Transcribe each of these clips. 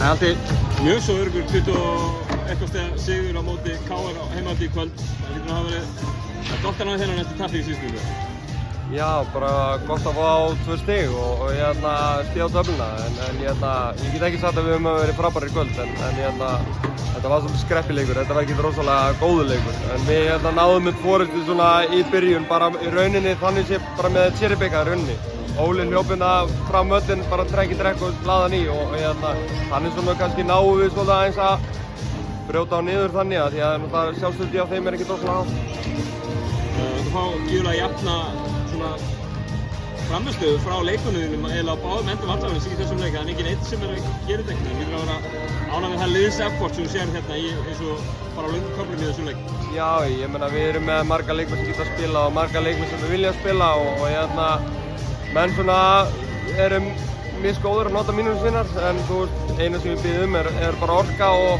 Það alltaf mjög svo öruggur 21 stiga sigur á móti KR á heimavelli í kvöld. Það hlýtur að hafa verið gott að ná þennan eftir tapið í síðustu viku. Já, bara gott að fá 2 stig og stíða á töfluna en ég get ekki sagt að við höfum verið frábærir í kvöld en þetta var svolítið skreppileikur, þetta var ekki rosalega góður leikur en við náðum upp forystu svona í byrjun bara í rauninni þannig sé bara með cherrybicka í rauninni. Óli hljópinn fram völlinn bara trekk í trekk og laða hann í og þannig svona kannski náum við svona aðeins að brjóta á niður þannig að því að sjálfstöðið á þeim ekki rosalega hátt. Þú fá gífurlega jafna framistöðu frá leikmönnum eiginlega á báðum endum vallarins í þessum leik, það enginn einn sem að gera þetta ekkert. Það hlýtur að vera ánægð með það liðseffort sem þú sér hérna eins og bara á löngum köflum í þessum leik. Já, ég meina við erum með marga leikmenn sem geta að spila og marga leikmenn sem við vilja að spila og menn svona erum misgóður að nota mínútur sínar en þú veist, eina sem við biðjum er bara orka og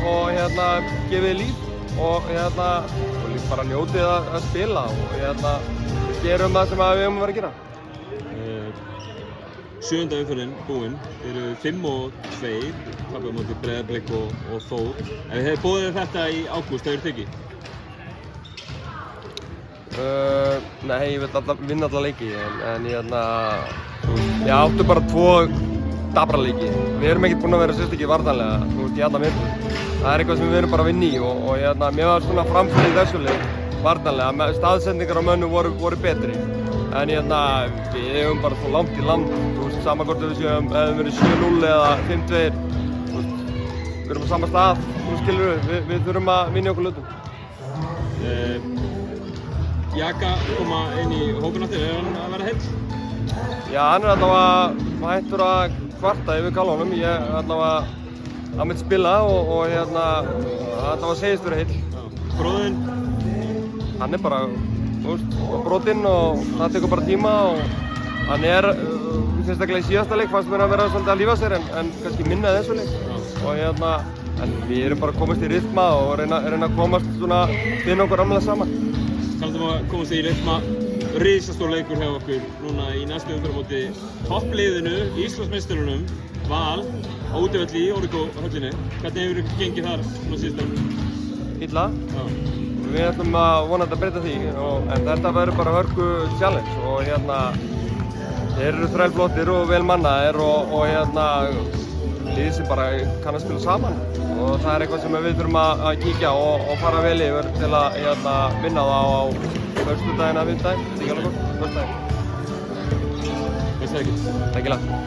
gefið líf og bara njótið að spila og við gerum það sem við höfum að vera að gera. 7. umferðin búinn, þeir eru 5-2, tapið á móti Breiðablik og Þór. Ef þið hefði boðið þetta í ágúst, hefur þið tekið? Nei, ég vil vinna alla leiki en ég áttu bara 2 dabra leiki. Við erum ekkert búin að vera sérstaklega varnarlega í alla vinnu. Það er eitthvað sem við erum bara að vinna í og mér var svona framfyrir í þessu leik varnarlega. Staðsendingar á mönnum voru betri en við eigum bara svo langt í land. Sama hvort við hefum verið 7-0 eða 5-2. Við erum á sama stað, við þurfum að vinna okkur hlutum. Jaka koma inn í hópinn aftur, hann að vera heill? Já, hann allavega hættur að kvarta yfir kálunum. Hann vill spila og allavega segist vera heill. Bróðinn? Hann bara brotinn og það tekur bara tíma og hann sérstaklega í síðasta leik fannst mér að vera svolítið að lífa sér en kannski minna þessu leik og en við erum bara komast í rytma og reyna að komast svona finna okkur alveg saman. Talandum að komast í rytma, risastór leikur hjá okkur núna í næstu umferð á móti toppliðinu, Íslandsmeisturunum, Val, á útivelli í Órigó höllinni. Hvernig hefur ykkur gengið þar svona síðustu? Illa. Við ætlum að vonandi að breyta því en þetta verður bara hörku challenge og þeir eru þrælflottir og vel mannaðir og lið sem bara kann að spila saman og það er eitthvað sem við þurfum að kíkja og fara vel yfir til að vinna það á föstudaginn að fimmtudaginn, þetta er ekki alveg gott, föstudaginn. Veist það ekki? Takk.